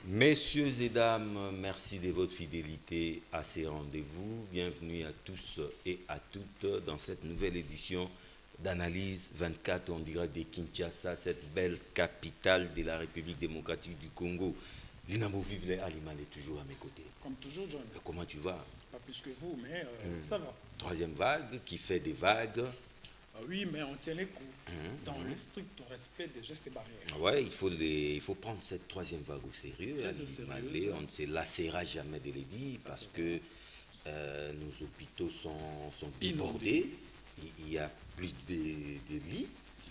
Messieurs et dames, merci de votre fidélité à ces rendez-vous. Bienvenue à tous et à toutes dans cette nouvelle édition d'Analyse 24, on dirait de Kinshasa, cette belle capitale de la République démocratique du Congo. Lina Mouvible Aliman est toujours à mes côtés. Comme toujours, John. Comment tu vas? Pas plus que vous, mais ça va. Troisième vague qui fait des vagues. Oui, mais on tient les coups dans le strict respect des gestes barrières. Ouais, il faut prendre cette troisième vague au sérieux. On ne se lassera jamais de le dire parce que nos hôpitaux sont débordés. Il y a plus de lits.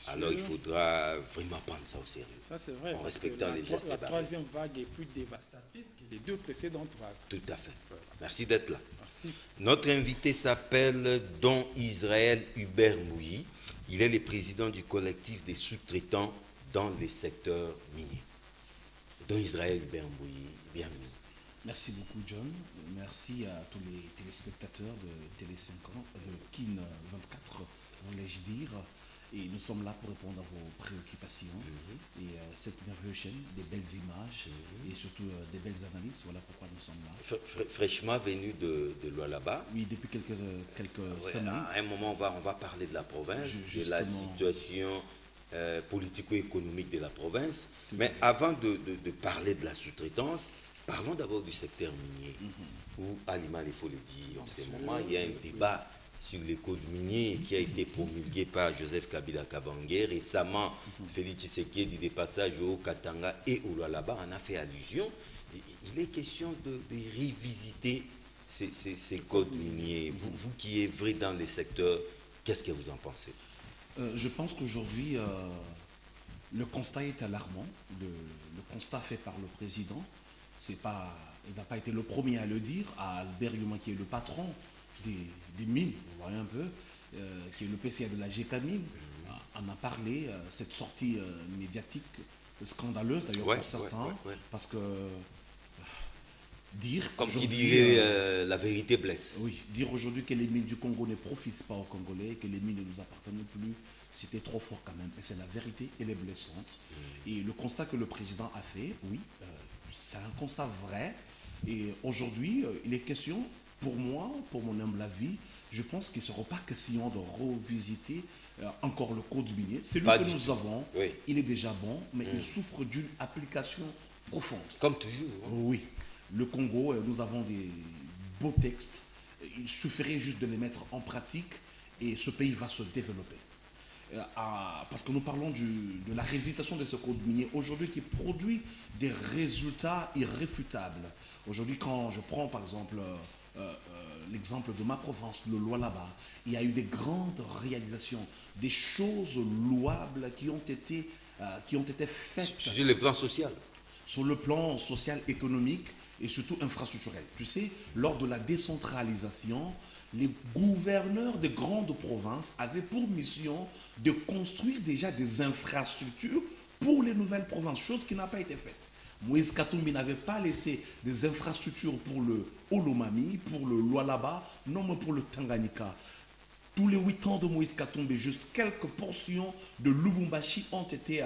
Alors il faudra vraiment prendre ça au sérieux. Ça c'est vrai. En respectant les gestes barrières. La troisième vague est plus dévastatrice que les deux précédentes vagues. Tout à fait. Merci d'être là. Merci. Notre invité s'appelle Don Israël Hubert Mouyi. Il est le président du collectif des sous-traitants dans les secteurs miniers. Don Israël Hubert Mouyi, bienvenue. Merci beaucoup, John. Merci à tous les téléspectateurs de Télé 50, de KIN 24, voulais-je dire. Et nous sommes là pour répondre à vos préoccupations. Et cette merveilleuse chaîne, des belles images et surtout des belles analyses. Voilà pourquoi nous sommes là. Fraîchement venu de Lualaba. Oui, depuis quelques semaines. À un moment, on va parler de la province, de la situation politico-économique de la province. Mais avant de parler de la sous-traitance, parlons d'abord du secteur minier, où, Aliman, il faut le dire, en ce moment, il y a un débat sur les codes miniers qui a été promulgué par Joseph Kabila Kabange. Récemment, Félix Tshisekedi, des passages au Katanga et au Lualaba, en a fait allusion. Il est question de revisiter ces codes miniers. Vous qui œuvrez dans les secteurs, qu'est-ce que vous en pensez? Je pense qu'aujourd'hui, le constat est alarmant. Le constat fait par le président, il n'a pas été le premier à le dire, à Albert Yuma, qui est le patron des mines, vous voyez un peu, qui est le PCA de la GECAMINE, en a parlé, cette sortie médiatique scandaleuse d'ailleurs pour certains, parce que dire... Comme qui dirait la vérité blesse. Oui, dire aujourd'hui que les mines du Congo ne profitent pas aux Congolais, que les mines ne nous appartiennent plus, c'était trop fort quand même. Et c'est la vérité, elle est blessante. Et le constat que le président a fait, oui, c'est un constat vrai. Et aujourd'hui, il est question, pour moi, pour mon humble avis, je pense qu'il ne sera pas question de revisiter encore le code minier. Celui que nous avons, il est déjà bon, mais il souffre d'une application profonde. Comme toujours. Hein. Oui. Le Congo, nous avons des beaux textes. Il suffirait juste de les mettre en pratique et ce pays va se développer. Parce que nous parlons de la révitation de ce code minier aujourd'hui qui produit des résultats irréfutables. Aujourd'hui, quand je prends par exemple l'exemple de ma province, le Lualaba, il y a eu des grandes réalisations, des choses louables qui ont été faites. Sur le plan social. Sur le plan social, économique et surtout infrastructurel. Tu sais, lors de la décentralisation, les gouverneurs des grandes provinces avaient pour mission de construire déjà des infrastructures pour les nouvelles provinces, chose qui n'a pas été faite. Moïse Katumbi n'avait pas laissé des infrastructures pour le Olomami, pour le Lualaba, non mais pour le Tanganyika. Tous les 8 ans de Moïse Katumbi, juste quelques portions de Lubumbashi ont été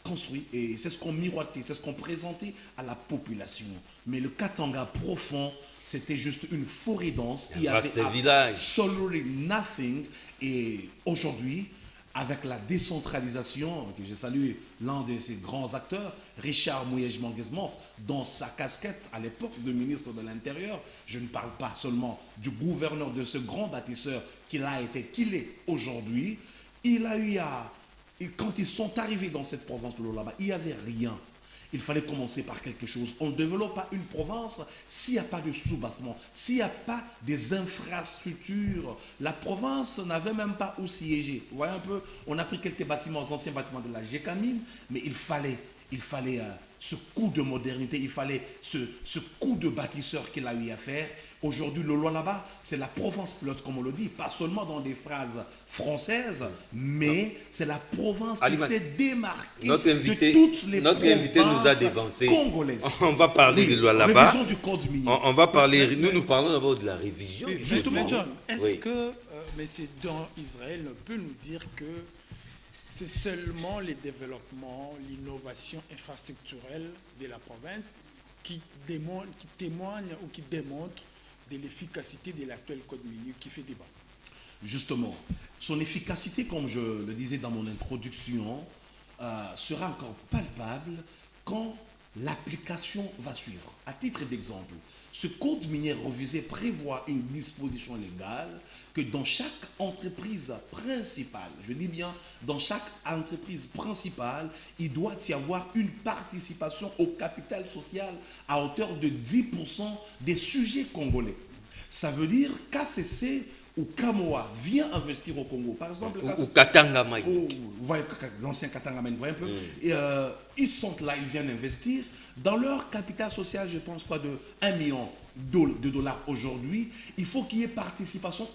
construites et c'est ce qu'on miroitait, c'est ce qu'on présentait à la population. Mais le Katanga profond, c'était juste une forêt dense. Il y avait absolutely nothing. Et aujourd'hui, avec la décentralisation, que je salue l'un de ces grands acteurs, Richard Mouyej-Manguesmans, dans sa casquette à l'époque de ministre de l'Intérieur, je ne parle pas seulement du gouverneur de ce grand bâtisseur qu'il est aujourd'hui, il a eu et quand ils sont arrivés dans cette province de là-bas, il n'y avait rien. Il fallait commencer par quelque chose. On ne développe pas une province s'il n'y a pas de soubassement, s'il n'y a pas des infrastructures. La province n'avait même pas où siéger. Vous voyez un peu, on a pris quelques bâtiments, anciens bâtiments de la GECAMINE, mais il fallait ce coup de modernité, il fallait ce coup de bâtisseur qu'il a eu à faire. Aujourd'hui, le Lualaba, c'est la province pilote, comme on le dit, pas seulement dans des phrases françaises, mais c'est la province qui s'est démarquée de toutes les provinces congolaises. On va parler de Lualaba. Révision du code minier. On va parler, nous parlons d'abord de la révision. Justement, John, est-ce que M. Don Israël peut nous dire que c'est seulement le développement, l'innovation infrastructurelle de la province qui témoigne ou qui démontre de l'efficacité de l'actuel code minier qui fait débat. Justement, son efficacité, comme je le disais dans mon introduction, sera encore palpable quand l'application va suivre. À titre d'exemple, ce code minier revisé prévoit une disposition légale que dans chaque entreprise principale, je dis bien dans chaque entreprise principale, il doit y avoir une participation au capital social à hauteur de 10% des sujets congolais. Ça veut dire qu'ACC ou Kamoa vient investir au Congo, par exemple. Ou Katanga Maï. L'ancien Katanga Maï, vous voyez un peu. Et, ils sont là, ils viennent investir. Dans leur capital social, je pense quoi, de 1 million de dollars aujourd'hui, il faut qu'il y ait participation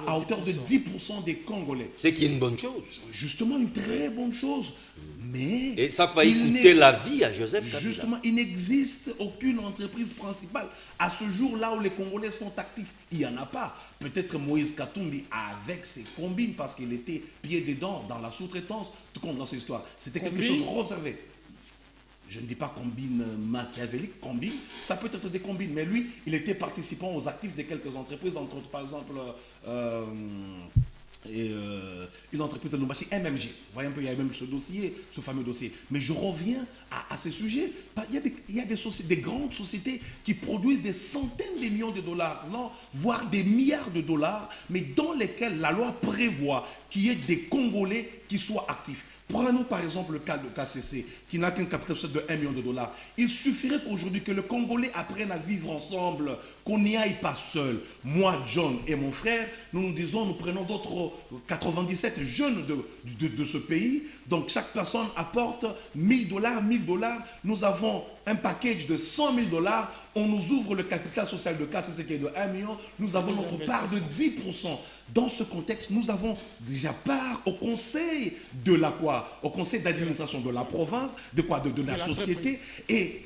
à hauteur de 10% des Congolais. C'est qui est une bonne chose. Justement, une très bonne chose. Mais et ça a failli coûter la vie à Joseph Kabila. Justement, il n'existe aucune entreprise principale. À ce jour-là où les Congolais sont actifs, il n'y en a pas. Peut-être Moïse Katumbi, avec ses combines, parce qu'il était pied dedans dans la sous-traitance, tout compte dans cette histoire. C'était quelque chose de réservé. Je ne dis pas combine machiavélique, combine, ça peut être des combines, mais lui, il était participant aux actifs de quelques entreprises, entre autres, par exemple, une entreprise de Numbashi, MMG. Vous voyez un peu, il y a même ce dossier, ce fameux dossier. Mais je reviens à ces sujets. Il y a des grandes sociétés qui produisent des centaines de millions de dollars, non, voire des milliards de dollars, mais dans lesquels la loi prévoit qu'il y ait des Congolais qui soient actifs. Prenons par exemple le cas de KCC, qui n'a qu'un capital social de 1 million de dollars. Il suffirait qu'aujourd'hui que le Congolais apprenne à vivre ensemble, qu'on n'y aille pas seul. Moi, John et mon frère, nous disons, nous prenons d'autres 97 jeunes de ce pays. Donc chaque personne apporte 1000 dollars, 1000 dollars. Nous avons un package de 100 000 dollars. On nous ouvre le capital social de KCC qui est de 1 million. Nous avons notre part de 10%. Dans ce contexte, nous avons déjà part au conseil de la quoi? Au conseil d'administration de la province, de quoi? De la société. Et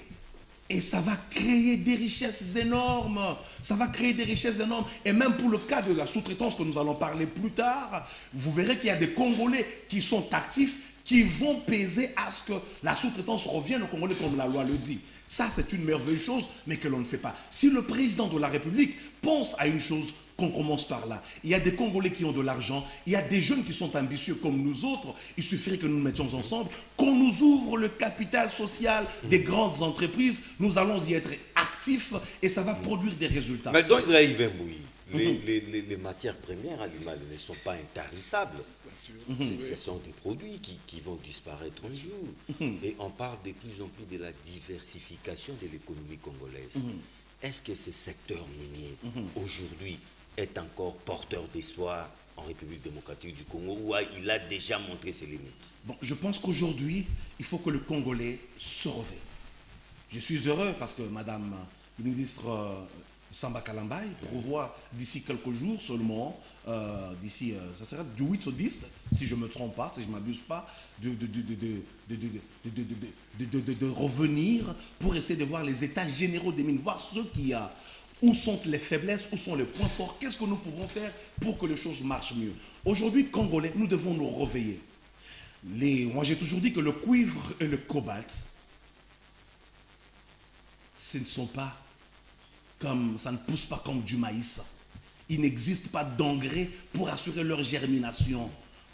ça va créer des richesses énormes. Ça va créer des richesses énormes. Et même pour le cas de la sous-traitance que nous allons parler plus tard, vous verrez qu'il y a des Congolais qui sont actifs, qui vont peser à ce que la sous-traitance revienne aux Congolais comme la loi le dit. Ça, c'est une merveilleuse chose, mais que l'on ne fait pas. Si le président de la République pense à une chose, qu'on commence par là. Il y a des Congolais qui ont de l'argent, il y a des jeunes qui sont ambitieux comme nous autres. Il suffirait que nous nous mettions ensemble, qu'on nous ouvre le capital social des grandes entreprises. Nous allons y être actifs et ça va produire des résultats. Mais dans Israël Bemboui, les matières premières animales ne sont pas intarissables. Ce sont des produits qui vont disparaître un jour. Et on parle de plus en plus de la diversification de l'économie congolaise. Est-ce que ce secteur minier, aujourd'hui, est encore porteur d'espoir en République démocratique du Congo ou il a déjà montré ses limites? Bon, je pense qu'aujourd'hui, il faut que le Congolais se réveille. Je suis heureux parce que Madame le ministre Samba Kalambaye prévoit d'ici quelques jours seulement, d'ici, ça sera du 8 au 10, si je ne me trompe pas, si je ne m'abuse pas, de revenir pour essayer de voir les états généraux des mines, voir ce qu'il y a. Où sont les faiblesses, où sont les points forts, qu'est-ce que nous pouvons faire pour que les choses marchent mieux. Aujourd'hui, Congolais, nous devons nous réveiller. Moi, j'ai toujours dit que le cuivre et le cobalt, ce ne sont pas comme, ça ne pousse pas comme du maïs. Il n'existe pas d'engrais pour assurer leur germination.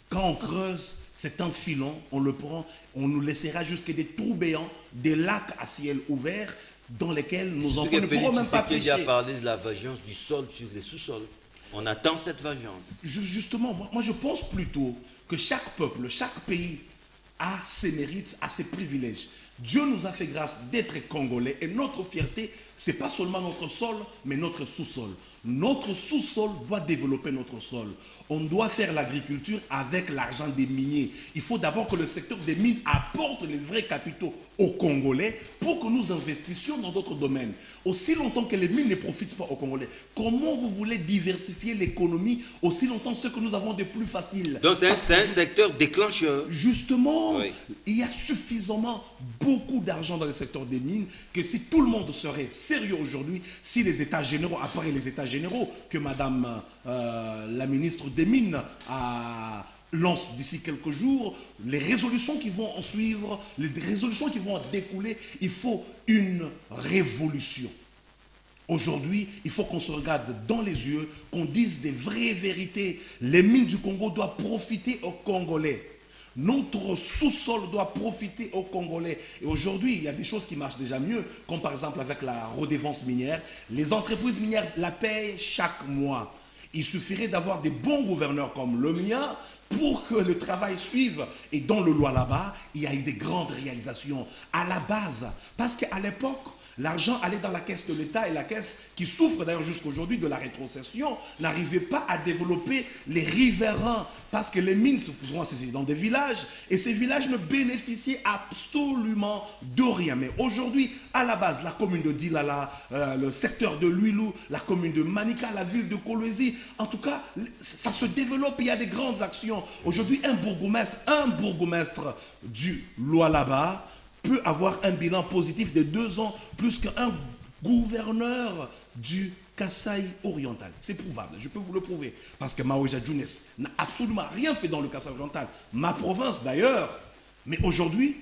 Quand on creuse, c'est un filon, on le prend, on nous laissera jusqu'à des trous béants, des lacs à ciel ouvert, dans lesquels nos enfants ne pourront même pas pêcher. Il a parlé de la vengeance du sol sur les sous-sols. On attend cette vengeance. Justement, moi je pense plutôt que chaque peuple, chaque pays a ses mérites, a ses privilèges. Dieu nous a fait grâce d'être Congolais et notre fierté, ce n'est pas seulement notre sol, mais notre sous-sol. Notre sous-sol doit développer notre sol. On doit faire l'agriculture avec l'argent des miniers. Il faut d'abord que le secteur des mines apporte les vrais capitaux aux Congolais pour que nous investissions dans d'autres domaines. Aussi longtemps que les mines ne profitent pas aux Congolais, comment vous voulez diversifier l'économie aussi longtemps ce que nous avons de plus facile? Donc c'est un secteur déclencheur. Justement, oui. Il y a suffisamment beaucoup d'argent dans le secteur des mines que si tout le monde serait sérieux aujourd'hui, si les États généraux, après les États généraux que Madame la ministre des Mines a lance d'ici quelques jours, les résolutions qui vont en suivre, les résolutions qui vont en découler, il faut une révolution. Aujourd'hui, il faut qu'on se regarde dans les yeux, qu'on dise des vraies vérités. Les mines du Congo doivent profiter aux Congolais. Notre sous-sol doit profiter aux Congolais. Et aujourd'hui, il y a des choses qui marchent déjà mieux, comme par exemple avec la redevance minière. Les entreprises minières la payent chaque mois. Il suffirait d'avoir des bons gouverneurs comme le mien pour que le travail suive. Et dans le Lualaba, il y a eu des grandes réalisations à la base. Parce qu'à l'époque, l'argent allait dans la caisse de l'État et la caisse, qui souffre d'ailleurs jusqu'aujourd'hui de la rétrocession, n'arrivait pas à développer les riverains parce que les mines se faisaient dans des villages et ces villages ne bénéficiaient absolument de rien. Mais aujourd'hui, à la base, la commune de Dilala, le secteur de Luilou, la commune de Manika, la ville de Kolwezi, en tout cas, ça se développe, il y a des grandes actions. Aujourd'hui, un bourgmestre du Lualaba peut avoir un bilan positif de 2 ans plus qu'un gouverneur du Kasaï oriental. C'est prouvable, je peux vous le prouver. Parce que Maouja Djounes n'a absolument rien fait dans le Kasaï oriental. Ma province d'ailleurs. Mais aujourd'hui,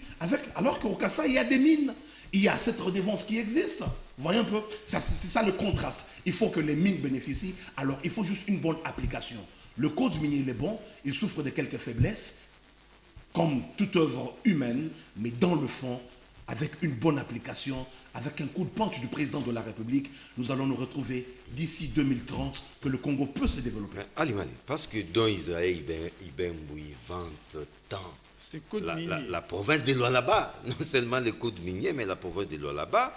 alors qu'au Kasaï, il y a des mines. Il y a cette redevance qui existe. Vous voyez un peu, c'est ça le contraste. Il faut que les mines bénéficient. Alors, il faut juste une bonne application. Le code minier, il est bon. Il souffre de quelques faiblesses, comme toute œuvre humaine, mais dans le fond, avec une bonne application, avec un coup de punch du président de la République, nous allons nous retrouver d'ici 2030 que le Congo peut se développer. Allez, parce que dans Israël, il vante tant la province de Lualaba, non seulement le code minier, mais la province de Lualaba.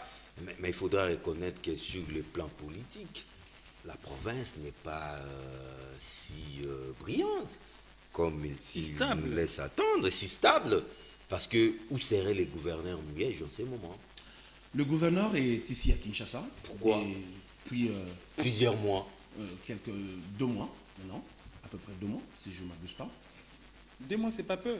Mais il faudra reconnaître que sur le plan politique, la province n'est pas si brillante comme il nous laisse attendre, si stable. Parce que où seraient les gouverneurs muets en ce moment? Le gouverneur est ici à Kinshasa. Pourquoi? Puis plusieurs mois. 2 mois, non, à peu près 2 mois, si je ne m'abuse pas. 2 mois, c'est pas peu.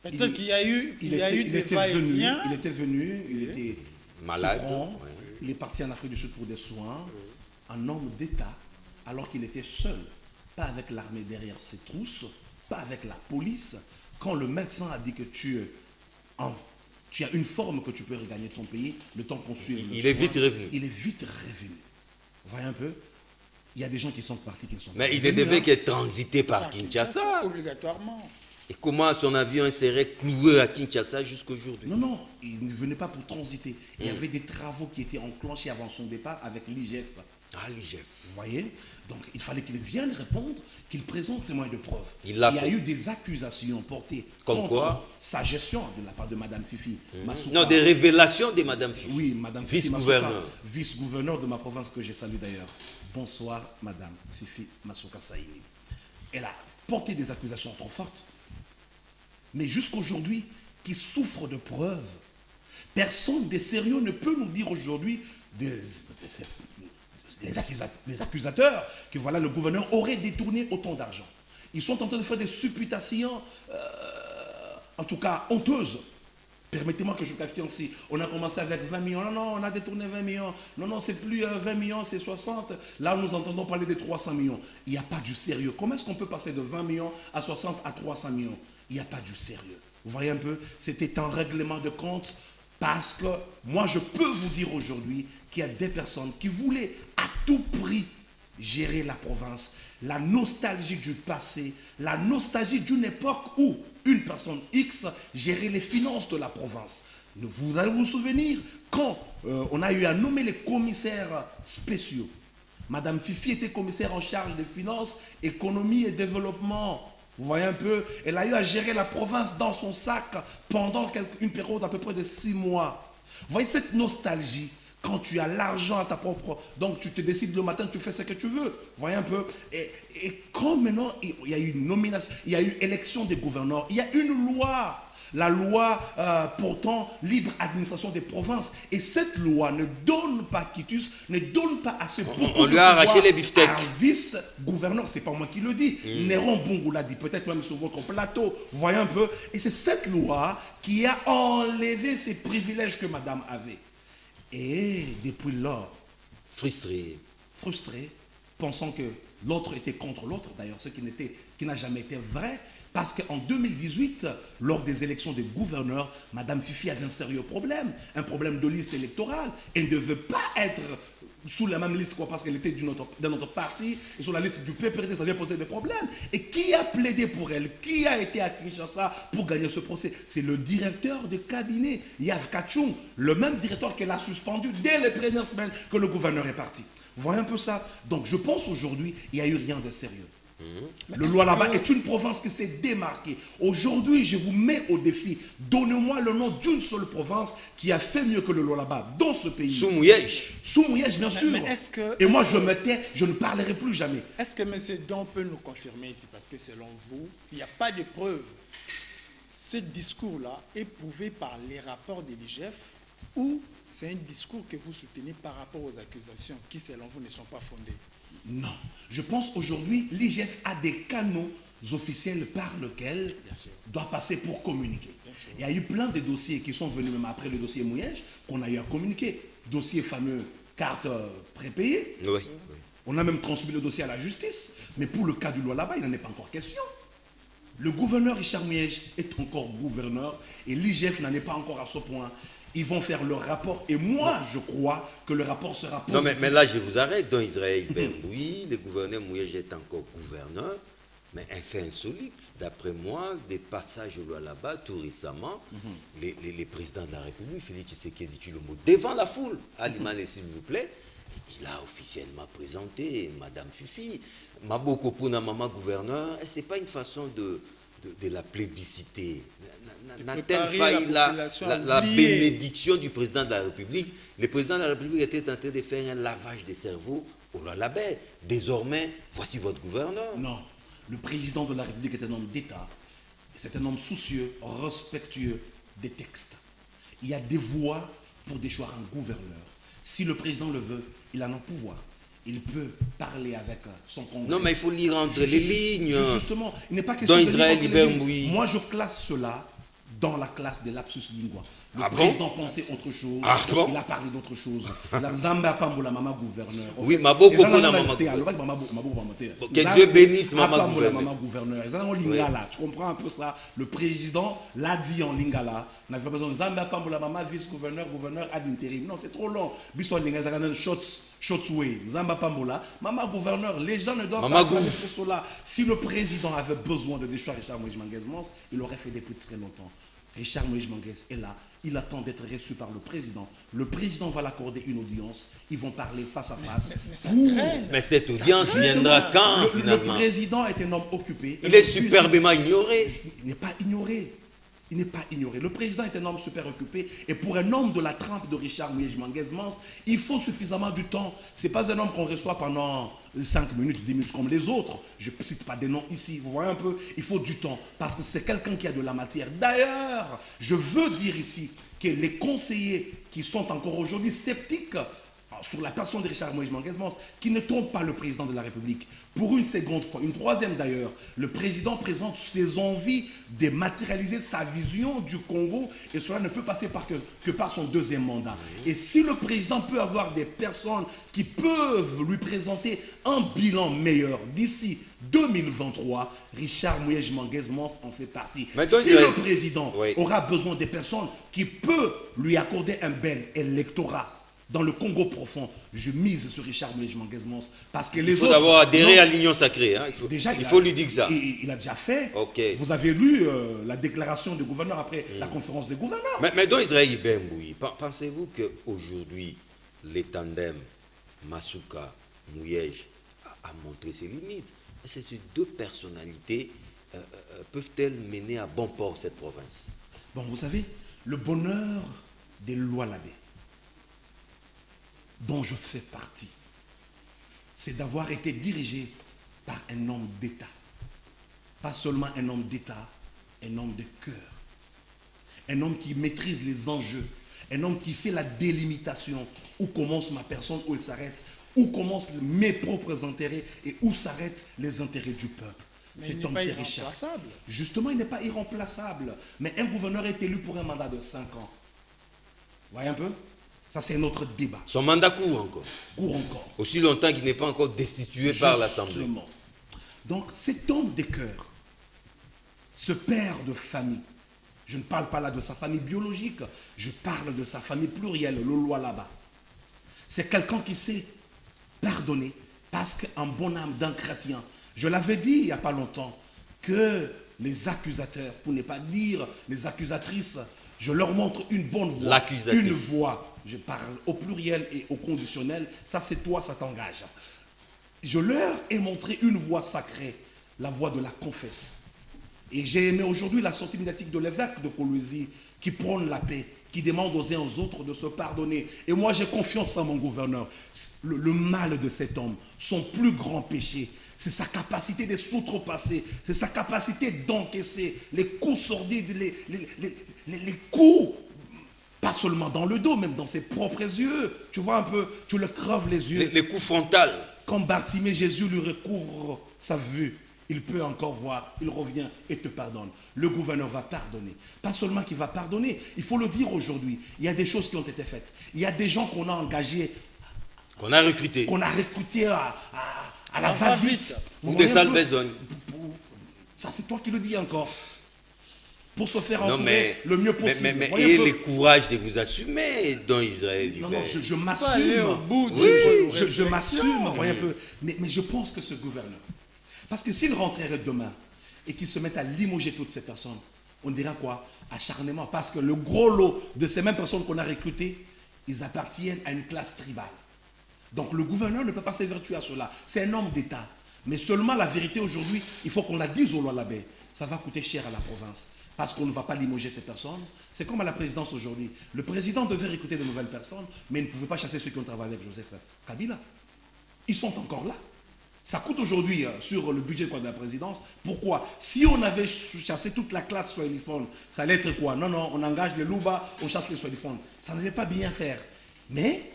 Peut-être qu'il y a eu des va-et-vient. Il était venu, il était malade. Souffrant, il est parti en Afrique du Sud pour des soins, un homme d'État, alors qu'il était seul, pas avec l'armée derrière ses trousses, pas avec la police. Quand le médecin a dit que tu as une forme que tu peux regagner ton pays, le temps qu'on suive. Il est vite revenu. Il est vite revenu. Vous voyez un peu? Il y a des gens qui sont partis, qui ne sont pas Mais revenus. il ne devait qu'être transité par Kinshasa. Obligatoirement. Et comment son avion serait cloué à Kinshasa jusqu'aujourd'hui? Non, il ne venait pas pour transiter. Il y avait des travaux qui étaient enclenchés avant son départ avec l'IGF. Ah, l'IGF. Vous voyez? Donc il fallait qu'il vienne répondre, qu'il présente ses moyens de preuve. Il y a fait. eu des accusations portées comme contre quoi? Sa gestion de la part de Mme Fifi. Non, des révélations de Mme Fifi. Oui, Mme Fifi. Vice-gouverneur. Vice-gouverneur de ma province que j'ai salué d'ailleurs. Bonsoir, Mme Fifi Masuka Saïni. Elle a porté des accusations trop fortes. Mais jusqu'aujourd'hui, qui souffre de preuves. Personne de sérieux ne peut nous dire aujourd'hui, les accusateurs, que voilà, le gouverneur aurait détourné autant d'argent. Ils sont en train de faire des supputations, en tout cas honteuses. Permettez-moi que je qualifie ainsi. On a commencé avec 20 millions. Non, on a détourné 20 millions. Non, c'est plus 20 millions, c'est 60. Là, nous entendons parler de 300 millions. Il n'y a pas du sérieux. Comment est-ce qu'on peut passer de 20 millions à 60 à 300 millions? Il n'y a pas du sérieux. Vous voyez un peu? C'était un règlement de compte parce que moi, je peux vous dire aujourd'hui qu'il y a des personnes qui voulaient à tout prix gérer la province. La nostalgie du passé, la nostalgie d'une époque où une personne X gérait les finances de la province. Vous allez vous souvenir, quand on a eu à nommer les commissaires spéciaux, Madame Fifi était commissaire en charge des finances, économie et développement. Vous voyez un peu, elle a eu à gérer la province dans son sac pendant une période à peu près de 6 mois. Vous voyez cette nostalgie. Quand tu as l'argent à ta propre... Donc, tu te décides le matin, tu fais ce que tu veux. Vous voyez un peu? Et quand maintenant, il y a eu une nomination, il y a eu élection des gouverneurs, il y a une loi, la loi portant libre administration des provinces. Et cette loi ne donne pas quitus, ne donne pas assez beaucoup on lui a arraché les beefsteaks. Un vice-gouverneur, c'est pas moi qui le dis. Néron Bongo l'a dit, peut-être même sur votre plateau. Vous voyez un peu? Et c'est cette loi qui a enlevé ces privilèges que madame avait. Et depuis lors, frustré, pensant que l'autre était contre l'autre, d'ailleurs, ce qui n'a jamais été vrai, parce qu'en 2018, lors des élections des gouverneurs, Mme Fifi avait un sérieux problème, un problème de liste électorale. Elle ne devait pas être sous la même liste, quoi, parce qu'elle était d'un autre parti, et sur la liste du PPRD, ça vient poser des problèmes. Et qui a plaidé pour elle? Qui a été à Kinshasa pour gagner ce procès? C'est le directeur de cabinet, Yav Kachung, le même directeur qu'elle a suspendu dès les premières semaines que le gouverneur est parti. Vous voyez un peu ça? Donc je pense aujourd'hui, il n'y a eu rien de sérieux. Le Lualaba est une province qui s'est démarquée. Aujourd'hui, je vous mets au défi. Donnez-moi le nom d'une seule province qui a fait mieux que le Lualaba dans ce pays. Soumouyej. Soumouyej, bien sûr. Et moi, je me tais, je ne parlerai plus jamais. Est-ce que M. Don peut nous confirmer ici? Parce que selon vous, il n'y a pas de preuve. Ce discours-là est prouvé par les rapports de l'IGF ou c'est un discours que vous soutenez par rapport aux accusations qui, selon vous, ne sont pas fondées? Non. Je pense aujourd'hui, l'IGF a des canaux officiels par lesquels doit passer pour communiquer. Il y a eu plein de dossiers qui sont venus même après le dossier Mouillège qu'on a eu à communiquer. Dossier fameux carte prépayée. Oui. On a même transmis le dossier à la justice. Mais pour le cas du Lualaba, il n'en est pas encore question. Le gouverneur Richard Mouillège est encore gouverneur et l'IGF n'en est pas encore à ce point. Ils vont faire leur rapport et moi, je crois que le rapport sera positif. Non, mais là, je vous arrête. Dans Israël, ben oui, le gouverneur Mouillège est encore gouverneur, mais un fait insolite. D'après moi, des passages là-bas, tout récemment, les présidents de la République, Félix Tshisekedi Tshilombo, devant la foule, Alimane, s'il vous plaît, il a officiellement présenté Madame Fifi. Maboko Puna, maman gouverneur, ce n'est pas une façon de la plébiscité. N'a-t-elle pas eu la bénédiction du président de la République? Le président de la République était en train de faire un lavage des cerveaux au Lualaba. Désormais, voici votre gouverneur. Non, le président de la République est un homme d'État. C'est un homme soucieux, respectueux des textes. Il y a des voies pour déchoir un gouverneur. Si le président le veut, il a un pouvoir. Il peut parler avec son congrès. Non, mais il faut lire entre les lignes. Justement, il n'est pas question dans de Israël, lire entre les lignes. Moi, je classe cela dans la classe des lapsus lingua. Le président pensait autre chose. Il a parlé d'autre chose. La Zamba Pambola, maman gouverneur. Oui, Maboko Pona, maman gouverneur. Que Dieu bénisse maman gouverneur. Tu comprends un peu ça? Le président l'a dit en lingala. On n'avait pas besoin de Zamba Pambola, maman vice-gouverneur, gouverneur ad interim. Non, c'est trop long. Biston lingala, Shotsway, Zamba Pambola, maman gouverneur. Les gens ne doivent pas faire cela. Si le président avait besoin de déchoir Richard Mouillège Manguez-Mons, il l'aurait fait depuis très longtemps. Richard Mouillège Manguez est là, il attend d'être reçu par le président. Le président va l'accorder une audience, ils vont parler face à face. Mais cette audience viendra quand finalement? Le président est un homme occupé. Il est superbement ignoré. Il n'est pas ignoré. Il n'est pas ignoré. Le président est un homme super occupé et pour un homme de la trempe de Richard Mouillège Manguez-Mons, il faut suffisamment du temps. Ce n'est pas un homme qu'on reçoit pendant 5 minutes, 10 minutes comme les autres. Je ne cite pas des noms ici, vous voyez un peu. Il faut du temps parce que c'est quelqu'un qui a de la matière. D'ailleurs, je veux dire ici que les conseillers qui sont encore aujourd'hui sceptiques sur la personne de Richard Mouillège Manguez-Mons, qui ne trompe pas le président de la République. Pour une seconde fois, une troisième d'ailleurs, le président présente ses envies de matérialiser sa vision du Congo et cela ne peut passer que par son deuxième mandat. Et si le président peut avoir des personnes qui peuvent lui présenter un bilan meilleur d'ici 2023, Richard Mouillège Manguez-Mons en fait partie. Si le président aura besoin des personnes qui peuvent lui accorder un bel électorat, dans le Congo profond, je mise sur Richard Mouillège Manguez-Mons parce que les autres... Il faut d'abord adhérer à l'Union sacrée. Hein. Il faut lui dire ça. Il a déjà fait. Vous avez lu la déclaration du gouverneur après la conférence des gouverneurs. Mais dans Israël, pensez-vous qu'aujourd'hui, les tandems Masuka, Mouillège a montré ses limites? Ces deux personnalités peuvent-elles mener à bon port cette province? Bon, vous savez, le bonheur des Lualaba, dont je fais partie, c'est d'avoir été dirigé par un homme d'État. Pas seulement un homme d'État, un homme de cœur. Un homme qui maîtrise les enjeux. Un homme qui sait la délimitation. Où commence ma personne, où elle s'arrête. Où commencent mes propres intérêts et où s'arrêtent les intérêts du peuple. Cet homme, c'est Richard. Justement, il n'est pas irremplaçable. Mais un gouverneur est élu pour un mandat de 5 ans. Vous voyez un peu? Ça, c'est notre débat. Son mandat court encore. Court encore. Aussi longtemps qu'il n'est pas encore destitué par l'Assemblée. Donc, cet homme de cœur, ce père de famille, je ne parle pas là de sa famille biologique, je parle de sa famille plurielle, le Lualaba. C'est quelqu'un qui sait pardonner parce qu'un bon âme d'un chrétien. Je l'avais dit il n'y a pas longtemps que les accusateurs, pour ne pas dire les accusatrices, je leur montre une bonne voie. Une voie. Je parle au pluriel et au conditionnel. Ça, c'est toi, ça t'engage. Je leur ai montré une voie sacrée, la voie de la confesse. Et j'ai aimé aujourd'hui la sortie médiatique de l'évêque de Kolwezi qui prône la paix, qui demande aux uns aux autres de se pardonner. Et moi, j'ai confiance en mon gouverneur. Le mal de cet homme, son plus grand péché, c'est sa capacité de s'outrepasser, c'est sa capacité d'encaisser les coups sordides, les coups, pas seulement dans le dos, même dans ses propres yeux. Tu vois un peu, tu le creves les yeux. Les coups frontaux. Quand Bartimée, Jésus lui recouvre sa vue, il peut encore voir, il revient et te pardonne. Le gouverneur va pardonner. Pas seulement qu'il va pardonner, il faut le dire aujourd'hui, il y a des choses qui ont été faites. Il y a des gens qu'on a engagés, qu'on a recrutés. Qu'on a recrutés à la va-vite. Pour des sales besognes. Ça, c'est toi qui le dis encore. Pour se faire entourer le mieux possible. Mais ayez le courage de vous assumer dans Israël. Non, je m'assume. Je m'assume. Voyez un peu. Mais je pense que ce gouverneur, parce que s'il rentrerait demain et qu'il se mette à limoger toutes ces personnes, on dira quoi? Acharnement. Parce que le gros lot de ces mêmes personnes qu'on a recrutées, ils appartiennent à une classe tribale. Donc le gouverneur ne peut pas s'évertuer à cela. C'est un homme d'État. Mais seulement la vérité aujourd'hui, il faut qu'on la dise au Lualaba. Ça va coûter cher à la province. Parce qu'on ne va pas limoger ces personnes. C'est comme à la présidence aujourd'hui. Le président devait recruter de nouvelles personnes, mais il ne pouvait pas chasser ceux qui ont travaillé avec Joseph Kabila. Ils sont encore là. Ça coûte aujourd'hui sur le budget de la présidence. Pourquoi? Si on avait chassé toute la classe swahiliphone, ça allait être quoi? Non, on engage les Louba, on chasse les swahiliphones. Ça n'allait pas bien faire. Mais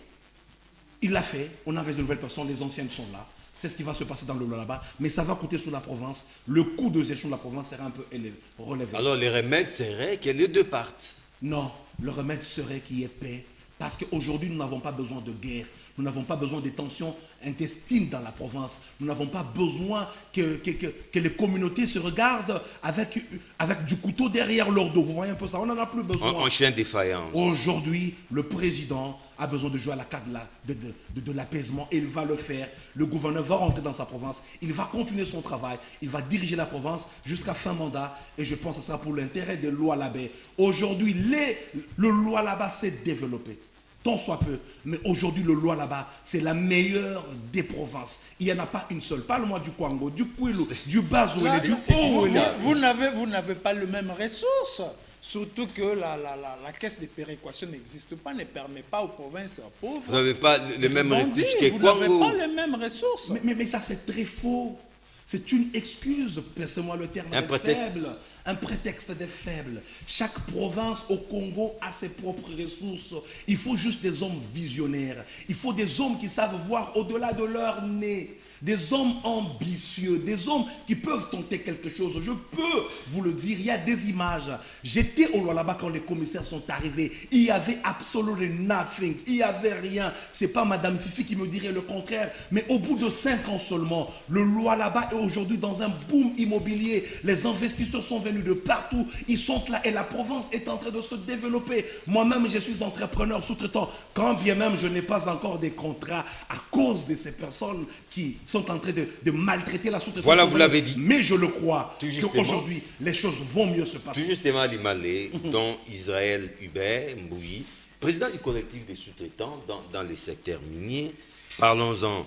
il l'a fait. On engage de nouvelles personnes, les anciennes sont là. C'est ce qui va se passer dans le Lualaba, mais ça va coûter sur la province. Le coût de gestion de la province sera un peu relevé. Alors le remède serait que les deux partent. Non, le remède serait qu'il y ait paix. Parce qu'aujourd'hui, nous n'avons pas besoin de guerre. Nous n'avons pas besoin de tensions intestines dans la province. Nous n'avons pas besoin que les communautés se regardent avec du couteau derrière leur dos. Vous voyez un peu ça? On n'en a plus besoin. En chien défaillant. Aujourd'hui, le président a besoin de jouer à la carte de l'apaisement et il va le faire. Le gouverneur va rentrer dans sa province. Il va continuer son travail. Il va diriger la province jusqu'à fin mandat. Et je pense que ce sera pour l'intérêt des Lualaba. Aujourd'hui, le Lualaba s'est développé. Tant soit peu, mais aujourd'hui le Lualaba, c'est la meilleure des provinces. Il n'y en a pas une seule. Parle-moi du Kwango, du Kwilu, du Bazouélé, du Haut-Ouélé. Vous n'avez pas les mêmes ressources. Surtout que la caisse de péréquation n'existe pas, ne permet pas aux provinces pauvres. Vous n'avez pas les mêmes ressources que Kwango. Vous n'avez pas les mêmes ressources. Mais ça, c'est très faux. C'est une excuse, passez-moi le terme, un prétexte. Faible. Un prétexte des faibles. Chaque province au Congo a ses propres ressources. Il faut juste des hommes visionnaires. Il faut des hommes qui savent voir au-delà de leur nez. Des hommes ambitieux, des hommes qui peuvent tenter quelque chose. Je peux vous le dire, il y a des images. J'étais au Lualaba quand les commissaires sont arrivés. Il y avait absolutely nothing. Il n'y avait rien. C'est pas Madame Fifi qui me dirait le contraire. Mais au bout de 5 ans seulement, le Lualaba est aujourd'hui dans un boom immobilier. Les investisseurs sont venus de partout. Ils sont là et la province est en train de se développer. Moi-même, je suis entrepreneur sous-traitant. Quand bien même je n'ai pas encore des contrats à cause de ces personnes qui sont en train de maltraiter la sous-traitance. Voilà, vous l'avez dit. Mais je le crois qu'aujourd'hui, les choses vont mieux se passer. Tout justement, Limalé, dont Israël Hubert Mbouyi, président du collectif des sous-traitants dans les secteurs miniers. Parlons-en.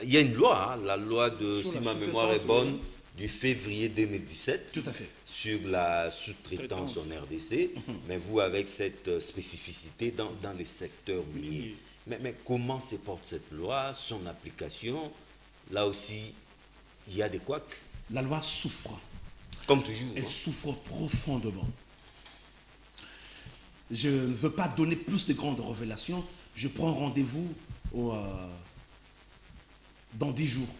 Il y a une loi, la loi de, si ma mémoire est bonne, du février 2017. Tout à fait. Sur la sous-traitance en RDC, mais vous avec cette spécificité dans les secteurs miniers. Mais comment se porte cette loi, son application? Là aussi, il y a des couacs. La loi souffre. Comme toujours. Elle souffre profondément. Je ne veux pas donner plus de grandes révélations. Je prends rendez-vous dans 10 jours.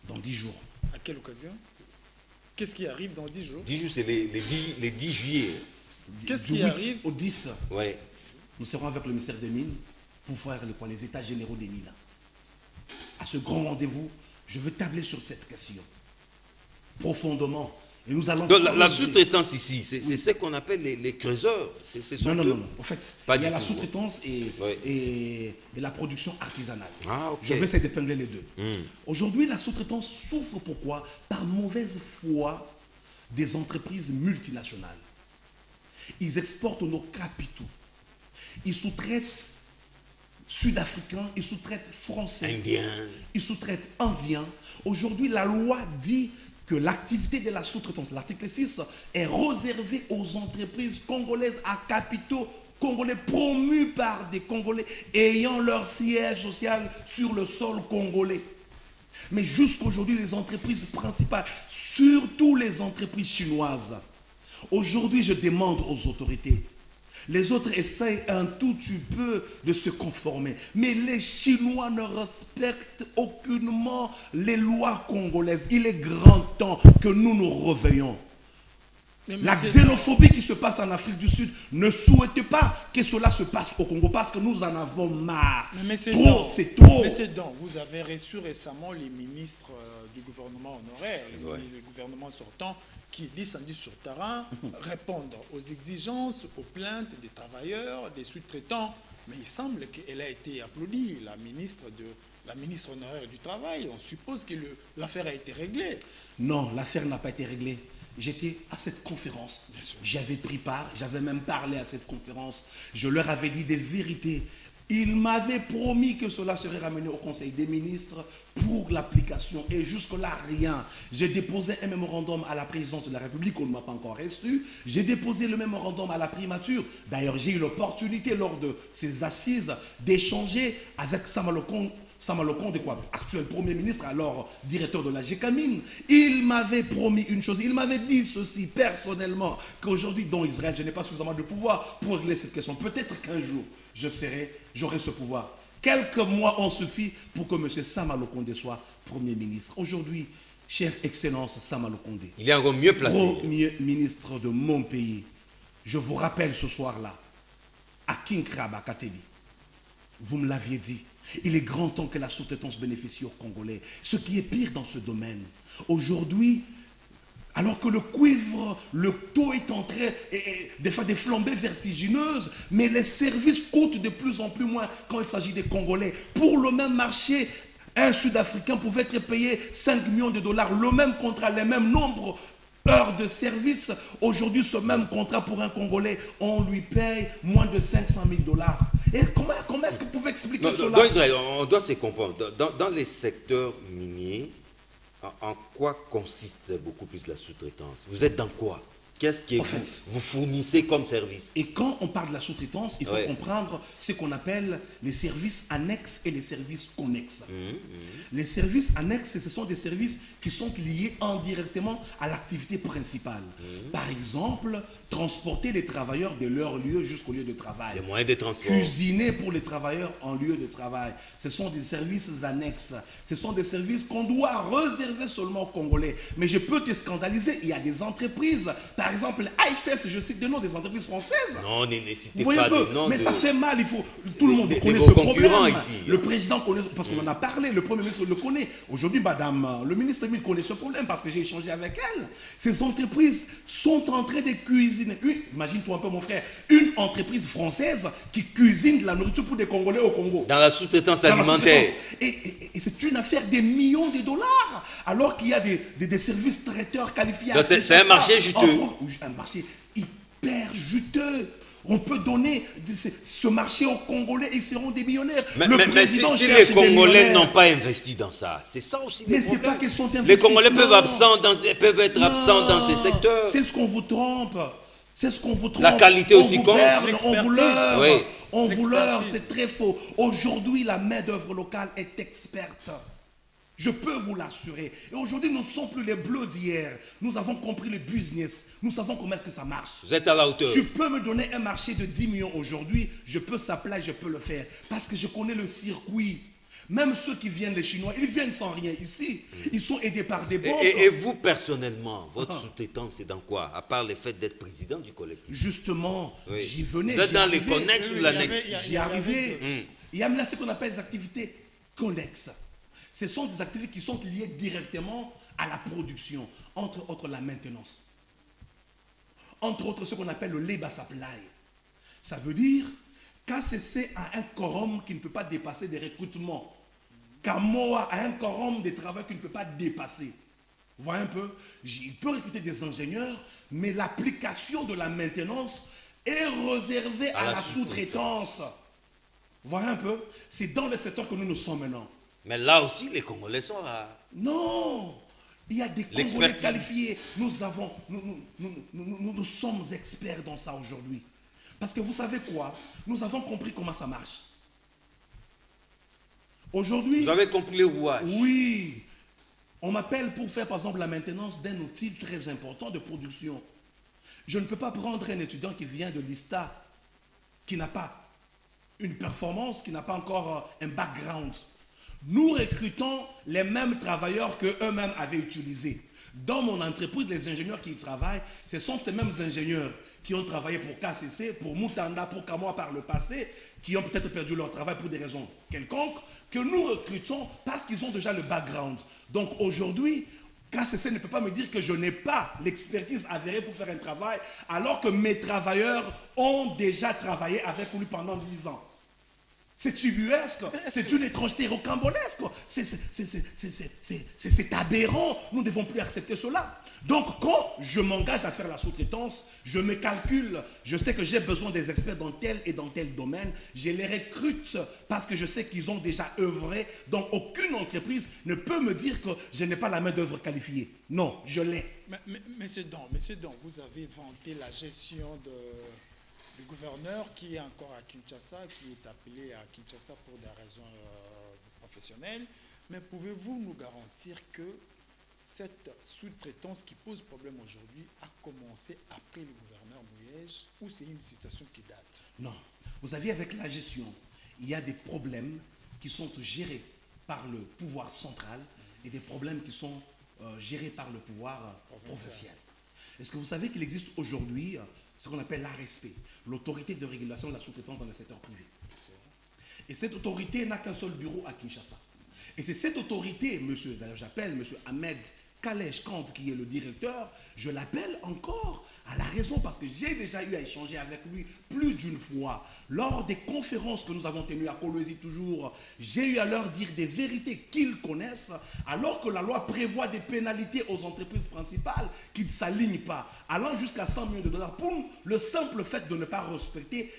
Dans 10 jours. À quelle occasion? Qu'est-ce qui arrive dans 10 jours? 10 jours, c'est les 10 juillet. Qu'est-ce qui arrive au 10? Ouais. nous serons avec le ministère des Mines pour faire les états généraux des mines. À ce grand rendez-vous, je veux tabler sur cette question profondément. Et nous allons... Donc la sous-traitance ici, c'est ce qu'on appelle les creuseurs. Non. En fait, il y a la tout. sous-traitance et la production artisanale. Ah, ok. Je vais essayer d'épingler les deux. Aujourd'hui, la sous-traitance souffre pourquoi? Par mauvaise foi des entreprises multinationales. Ils exportent nos capitaux. Ils sous-traitent sud-africains, ils sous-traitent français, Indiens. ils sous-traitent indiens. Aujourd'hui, la loi dit que l'activité de la sous-traitance, l'article 6, est réservée aux entreprises congolaises à capitaux congolais promus par des Congolais ayant leur siège social sur le sol congolais. Mais jusqu'aujourd'hui, les entreprises principales, surtout les entreprises chinoises, aujourd'hui, je demande aux autorités. Les autres essayent un tout petit peu de se conformer. Mais les Chinois ne respectent aucunement les lois congolaises. Il est grand temps que nous nous réveillons. La xénophobie qui se passe en Afrique du Sud ne souhaite pas que cela se passe au Congo parce que nous en avons marre. C'est trop. Mais c'est donc, vous avez reçu récemment les ministres du gouvernement honoraire, le gouvernement sortant, qui descendu sur terrain, répondre aux exigences, aux plaintes des travailleurs, des sous-traitants. Mais il semble qu'elle a été applaudie, la ministre honoraire du Travail. On suppose que l'affaire a été réglée. Non, l'affaire n'a pas été réglée. J'étais à cette conférence, j'avais pris part, j'avais même parlé à cette conférence, je leur avais dit des vérités. Ils m'avaient promis que cela serait ramené au Conseil des ministres pour l'application et jusque-là, rien. J'ai déposé un mémorandum à la présidence de la République, on ne m'a pas encore reçu. J'ai déposé le mémorandum à la primature. D'ailleurs, j'ai eu l'opportunité lors de ces assises d'échanger avec Samalokonde, actuel Premier ministre, alors directeur de la GECAMINE. Il m'avait promis une chose, il m'avait dit ceci personnellement, qu'aujourd'hui dans Israël, je n'ai pas suffisamment de pouvoir pour régler cette question. Peut-être qu'un jour, j'aurai ce pouvoir. Quelques mois ont suffi pour que M. Samalokonde soit Premier ministre. Aujourd'hui, chère Excellence Samalokonde, il est encore mieux placé. Premier ministre de mon pays, je vous rappelle ce soir-là, à Kinkrab, à Katebi, vous me l'aviez dit, il est grand temps que la sous-traitance bénéficie aux Congolais. Ce qui est pire dans ce domaine, aujourd'hui, alors que le cuivre, le taux est en train de faire des flambées vertigineuses, mais les services coûtent de plus en plus moins quand il s'agit des Congolais. Pour le même marché, un Sud-Africain pouvait être payé 5 millions de dollars, le même contrat, les mêmes nombres d'heures de service. Aujourd'hui, ce même contrat pour un Congolais, on lui paye moins de 500 000 dollars. Et comment est-ce que vous pouvez expliquer cela? Dans Israël, on doit se comprendre. Dans les secteurs miniers, en quoi consiste beaucoup plus la sous-traitance? Vous êtes dans quoi? Qu'est-ce que vous fournissez comme service? Et quand on parle de la sous-traitance, il faut comprendre ce qu'on appelle les services annexes et les services connexes. Les services annexes, ce sont des services qui sont liés indirectement à l'activité principale. Par exemple, transporter les travailleurs de leur lieu jusqu'au lieu de travail. Les moyens de transport. Cuisiner pour les travailleurs en lieu de travail. Ce sont des services annexes. Ce sont des services qu'on doit réserver seulement aux Congolais. Mais je peux te scandaliser, il y a des entreprises, par exemple, IFES, je cite des noms des entreprises françaises. Non, ne citez pas de noms. Mais ça fait mal, tout le monde connaît ce problème. Ici. Le président connaît, parce qu'on en a parlé, le Premier ministre le connaît. Aujourd'hui, madame, le ministre Emile connaît ce problème parce que j'ai échangé avec elle. Ces entreprises sont en train de cuisiner. Imagine-toi un peu, mon frère, une entreprise française qui cuisine de la nourriture pour des Congolais au Congo. Dans la sous-traitance alimentaire. Et c'est une affaire des millions de dollars, alors qu'il y a des services traiteurs qualifiés. C'est un marché juteux. Un marché hyper juteux. On peut donner ce marché aux Congolais, ils seront des millionnaires. Mais si les Congolais n'ont pas investi dans ça, c'est ça aussi le problème. Mais c'est pas qu'ils sont investis. Les Congolais peuvent être absents dans ces secteurs. C'est ce qu'on vous trompe. C'est ce qu'on vous trompe. La qualité aussi compte. On vous leurre, c'est très faux. Aujourd'hui, la main-d'œuvre locale est experte. Je peux vous l'assurer. Et aujourd'hui, nous ne sommes plus les bleus d'hier. Nous avons compris le business. Nous savons comment est-ce que ça marche. Vous êtes à la hauteur. Tu peux me donner un marché de 10 millions aujourd'hui. Je peux s'appeler, je peux le faire. Parce que je connais le circuit. Même ceux qui viennent, les Chinois, ils viennent sans rien ici. Ils sont aidés par des banques. Et vous, personnellement, votre sous-traitance, c'est dans quoi? À part le fait d'être président du collectif. Justement, j'y venais. Vous êtes dans les connexes ou l'annexe? J'y arrivais. Il y a là ce qu'on appelle des activités connexes. Ce sont des activités qui sont liées directement à la production, entre autres la maintenance. Entre autres ce qu'on appelle le labor supply. Ça veut dire KCC a un quorum qui ne peut pas dépasser des recrutements. Kamoa a un quorum de travail qui ne peut pas dépasser. Vous voyez un peu? Il peut recruter des ingénieurs, mais l'application de la maintenance est réservée à la sous-traitance. Vous voyez un peu? C'est dans le secteur que nous sommes maintenant. Mais là aussi, les Congolais sont rares. Non! Il y a des Congolais qualifiés. Nous sommes experts dans ça aujourd'hui. Parce que vous savez quoi? Nous avons compris comment ça marche. Aujourd'hui... Vous avez compris les rouages? Oui. On m'appelle pour faire, par exemple, la maintenance d'un outil très important de production. Je ne peux pas prendre un étudiant qui vient de l'ISTA, qui n'a pas une performance, qui n'a pas encore un background. Nous recrutons les mêmes travailleurs qu'eux-mêmes avaient utilisés. Dans mon entreprise, les ingénieurs qui y travaillent, ce sont ces mêmes ingénieurs qui ont travaillé pour KCC, pour Mutanda, pour Kamoa par le passé, qui ont peut-être perdu leur travail pour des raisons quelconques, que nous recrutons parce qu'ils ont déjà le background. Donc aujourd'hui, KCC ne peut pas me dire que je n'ai pas l'expertise avérée pour faire un travail, alors que mes travailleurs ont déjà travaillé avec lui pendant 10 ans. C'est ubuesque, c'est une étrangeté rocambolesque, c'est aberrant, nous ne devons plus accepter cela. Donc quand je m'engage à faire la sous-traitance, je me calcule, je sais que j'ai besoin des experts dans tel et dans tel domaine, je les recrute parce que je sais qu'ils ont déjà œuvré, donc aucune entreprise ne peut me dire que je n'ai pas la main d'œuvre qualifiée. Non, je l'ai. Monsieur Don, vous avez vanté la gestion du gouverneur qui est encore à Kinshasa, qui est appelé à Kinshasa pour des raisons professionnelles. Mais pouvez-vous nous garantir que cette sous-traitance qui pose problème aujourd'hui a commencé après le gouverneur Mouyej ou c'est une situation qui date? Non. Vous savez, avec la gestion, il y a des problèmes qui sont gérés par le pouvoir central et des problèmes qui sont gérés par le pouvoir provincial. Est-ce que vous savez qu'il existe aujourd'hui ce qu'on appelle l'ARSP, l'autorité de régulation de la sous-traitance dans le secteur privé. Et cette autorité n'a qu'un seul bureau à Kinshasa. Et c'est cette autorité, monsieur, d'ailleurs j'appelle monsieur Ahmed Kalej Kant, qui est le directeur, je l'appelle encore à la raison parce que j'ai déjà eu à échanger avec lui plus d'une fois. Lors des conférences que nous avons tenues à Kolwezi toujours, j'ai eu à leur dire des vérités qu'ils connaissent, alors que la loi prévoit des pénalités aux entreprises principales qui ne s'alignent pas, allant jusqu'à 100 millions de dollars pour le simple fait de ne pas respecter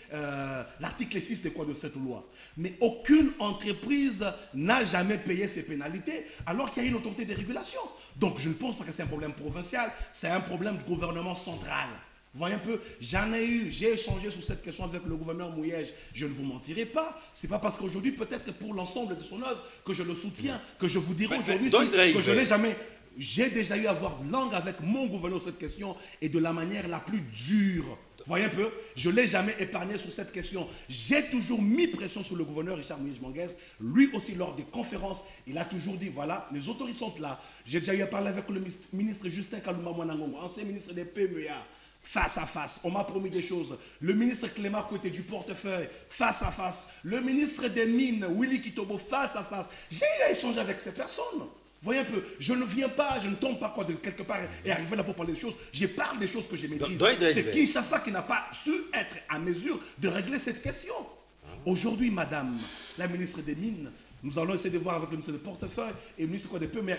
l'article 6 de cette loi. Mais aucune entreprise n'a jamais payé ces pénalités, alors qu'il y a une autorité de régulation. Donc je ne pense pas que c'est un problème provincial, c'est un problème du gouvernement central. Vous voyez un peu, j'ai échangé sur cette question avec le gouverneur Mouyej, je ne vous mentirai pas, c'est pas parce qu'aujourd'hui, peut-être pour l'ensemble de son œuvre, que je le soutiens, que je vous dirai aujourd'hui que je n'ai jamais... J'ai déjà eu à avoir langue avec mon gouverneur sur cette question et de la manière la plus dure. Vous voyez un peu, je ne l'ai jamais épargné sur cette question. J'ai toujours mis pression sur le gouverneur Richard Mouyej-Manguès. Lui aussi, lors des conférences, il a toujours dit, voilà, les autorités sont là. J'ai déjà eu à parler avec le ministre Justin Kaluma Mwanangongo, ancien ministre des PMEA, face à face. On m'a promis des choses. Le ministre Clément Côté du portefeuille, face à face. Le ministre des Mines, Willy Kitobo, face à face. J'ai eu à échanger avec ces personnes. Voyez un peu, je ne viens pas, je ne tombe pas quoi de quelque part et arriver là pour parler des choses. Je parle des choses que je maîtrise. C'est Kinshasa qui n'a pas su être à mesure de régler cette question. Aujourd'hui, madame la ministre des Mines, nous allons essayer de voir avec le ministre des Portefeuille et le ministre des PME.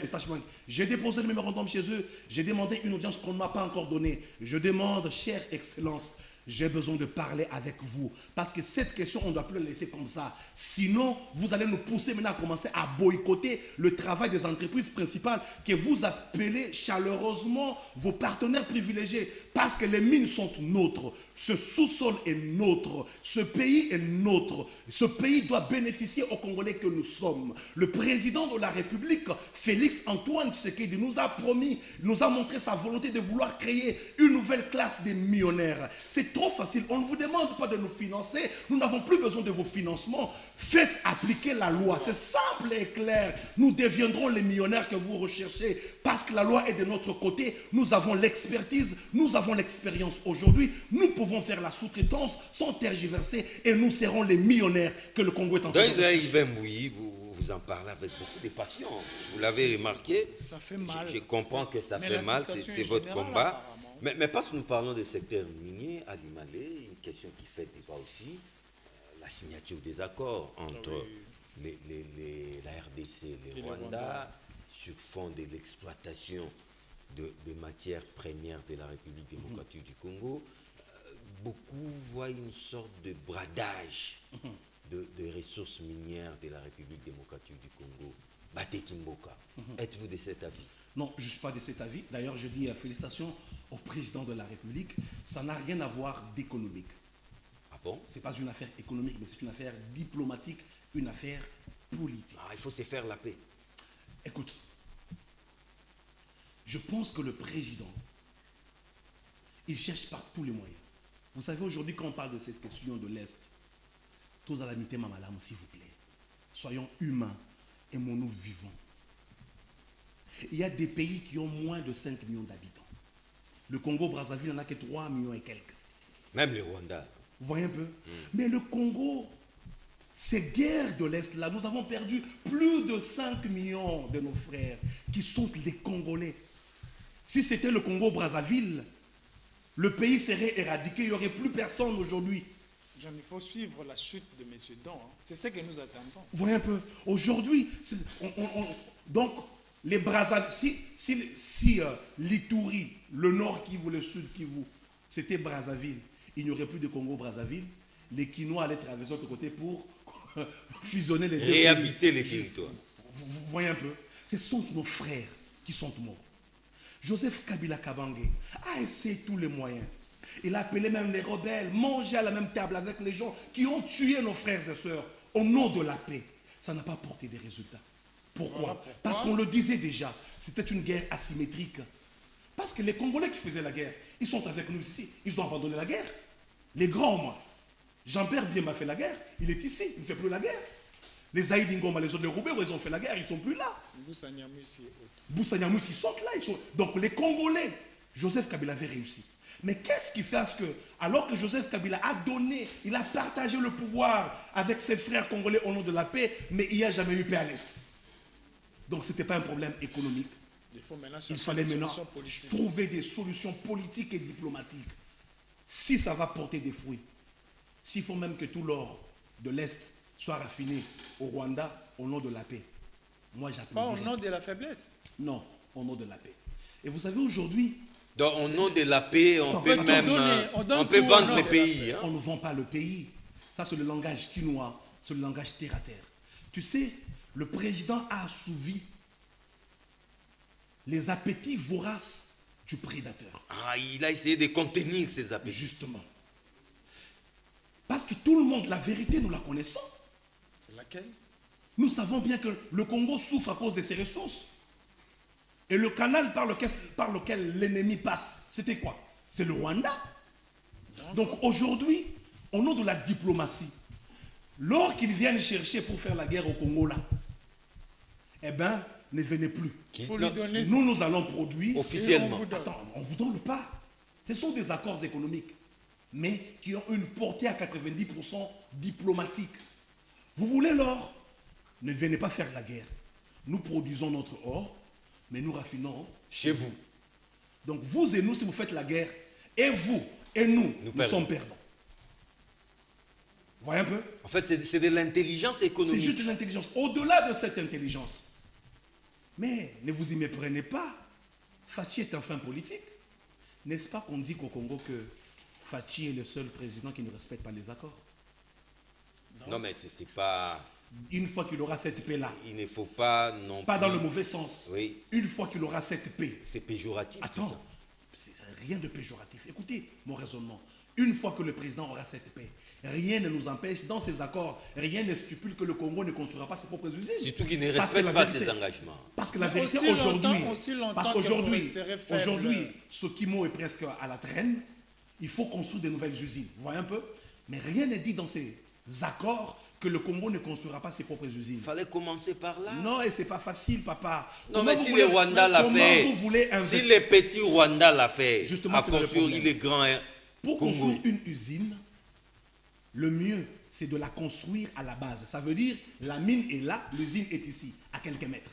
J'ai déposé le mémorandum chez eux. J'ai demandé une audience qu'on ne m'a pas encore donnée. Je demande, chère Excellence, j'ai besoin de parler avec vous. Parce que cette question, on ne doit plus la laisser comme ça. Sinon, vous allez nous pousser maintenant à commencer à boycotter le travail des entreprises principales que vous appelez chaleureusement vos partenaires privilégiés. Parce que les mines sont nôtres. Ce sous-sol est nôtre. Ce pays est nôtre. Ce pays doit bénéficier aux Congolais que nous sommes. Le président de la République, Félix Antoine Tshisekedi, nous a promis, nous a montré sa volonté de vouloir créer une nouvelle classe des millionnaires. C'est C'est trop facile. On ne vous demande pas de nous financer. Nous n'avons plus besoin de vos financements. Faites appliquer la loi. C'est simple et clair. Nous deviendrons les millionnaires que vous recherchez parce que la loi est de notre côté. Nous avons l'expertise, nous avons l'expérience aujourd'hui. Nous pouvons faire la sous-traitance sans tergiverser et nous serons les millionnaires que le Congo est en train de rechercher. Vous en parlez avec beaucoup de passion. Vous l'avez remarqué. Ça fait mal. Je comprends que ça fait mal, c'est votre combat. Mais parce que nous parlons des secteurs miniers, à Limalé, une question qui fait débat aussi, la signature des accords entre la RDC et le Rwanda sur fond de l'exploitation de matières premières de la République démocratique du Congo. Beaucoup voient une sorte de bradage de ressources minières de la République démocratique du Congo. Bate Kimboka. Êtes-vous de cet avis? Non, je ne suis pas de cet avis. D'ailleurs, je dis félicitations au président de la République. Ça n'a rien à voir d'économique. Ah bon? Ce n'est pas une affaire économique, mais c'est une affaire diplomatique, une affaire politique. Ah, il faut se faire la paix. Écoute, je pense que le président, il cherche par tous les moyens. Vous savez, aujourd'hui, quand on parle de cette question de l'Est, tous à la mité mamalam, s'il vous plaît. Soyons humains, aimons-nous vivants. Il y a des pays qui ont moins de 5 millions d'habitants. Le Congo-Brazzaville n'en a que 3 millions et quelques. Même le Rwanda. Vous voyez un peu? Mais le Congo, ces guerres de l'Est, là, nous avons perdu plus de 5 millions de nos frères qui sont des Congolais. Si c'était le Congo-Brazzaville, le pays serait éradiqué, il n'y aurait plus personne aujourd'hui. Il faut suivre la chute de M. Don. C'est ce que nous attendons. Vous voyez un peu? Aujourd'hui, donc, les Brazzaville, si l'Ituri, le nord Kivu, le sud Kivu, c'était Brazzaville, il n'y aurait plus de Congo-Brazzaville. Les Quinois allaient traverser de l'autre côté pour fusionner les deux. Réhabiter les territoires. Vous voyez un peu? Ce sont nos frères qui sont morts. Joseph Kabila Kabange a essayé tous les moyens. Il a appelé même les rebelles, manger à la même table avec les gens qui ont tué nos frères et sœurs au nom de la paix. Ça n'a pas porté des résultats. Pourquoi? Parce qu'on le disait déjà, c'était une guerre asymétrique. Parce que les Congolais qui faisaient la guerre, ils sont avec nous ici. Ils ont abandonné la guerre. Les grands, moi. Jean-Pierre Biema a fait la guerre. Il est ici. Il ne fait plus la guerre. Les Aïd Ngoma, les autres, les Roubaix, ils ont fait la guerre. Ils ne sont plus là. Boussa Nyamousi, ils sont là. Donc les Congolais, Joseph Kabila avait réussi. Mais qu'est-ce qui fait à ce que, alors que Joseph Kabila a donné, il a partagé le pouvoir avec ses frères congolais au nom de la paix, mais il n'y a jamais eu paix à l'Est. Donc ce n'était pas un problème économique. Il fallait maintenant trouver des solutions politiques et diplomatiques. Si ça va porter des fruits, s'il faut même que tout l'or de l'Est soit raffiné au Rwanda au nom de la paix, moi j'applaudis. Pas au nom de la faiblesse. Non, au nom de la paix. Et vous savez aujourd'hui, donc, au nom de la paix, on peut même vendre le pays. Hein? On ne vend pas le pays. Ça, c'est le langage quinois, c'est le langage terre à terre. Tu sais, le président a assouvi les appétits voraces du prédateur. Ah, il a essayé de contenir ces appétits. Justement. Parce que tout le monde, la vérité, nous la connaissons. C'est laquelle? Nous savons bien que le Congo souffre à cause de ses ressources. Et le canal par lequel l'ennemi passe, c'était quoi? C'était le Rwanda. Donc aujourd'hui, au nom de la diplomatie, l'or qu'ils viennent chercher pour faire la guerre au Congo là, eh bien, ne venez plus. Nous allons produire. Officiellement. Attends, on ne vous donne pas. Ce sont des accords économiques, mais qui ont une portée à 90% diplomatique. Vous voulez l'or? Ne venez pas faire la guerre. Nous produisons notre or, mais nous raffinons chez vous. Donc vous et nous, si vous faites la guerre, et vous et nous sommes perdants. Vous voyez un peu? En fait, c'est de l'intelligence économique. C'est juste de l'intelligence. Au-delà de cette intelligence. Mais ne vous y méprenez pas. Fachi est un fin politique. N'est-ce pas qu'on dit qu'au Congo que Fachi est le seul président qui ne respecte pas les accords? Non, mais c'est pas... Une fois qu'il aura cette paix-là. Il ne faut pas non pas plus... dans le mauvais sens. Oui. Une fois qu'il aura cette paix. C'est péjoratif. Attends, c'est rien de péjoratif. Écoutez mon raisonnement. Une fois que le président aura cette paix, rien ne nous empêche, dans ces accords, rien ne stipule que le Congo ne construira pas ses propres usines. Surtout qu'il ne respecte pas ses engagements. Parce que la vérité aujourd'hui, ce Kimo est presque à la traîne, il faut construire de nouvelles usines. Vous voyez un peu? Mais rien n'est dit dans ces accords que le Congo ne construira pas ses propres usines. Il fallait commencer par là. Non, et c'est pas facile, papa. Non, mais si le Rwanda l'a fait, si les petits Rwanda l'a fait, justement, à fortiori les grands pour Congo. construire une usine, le mieux, c'est de la construire à la base. Ça veut dire, la mine est là, l'usine est ici, à quelques mètres.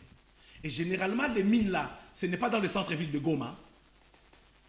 Et généralement, les mines là, ce n'est pas dans le centre-ville de Goma.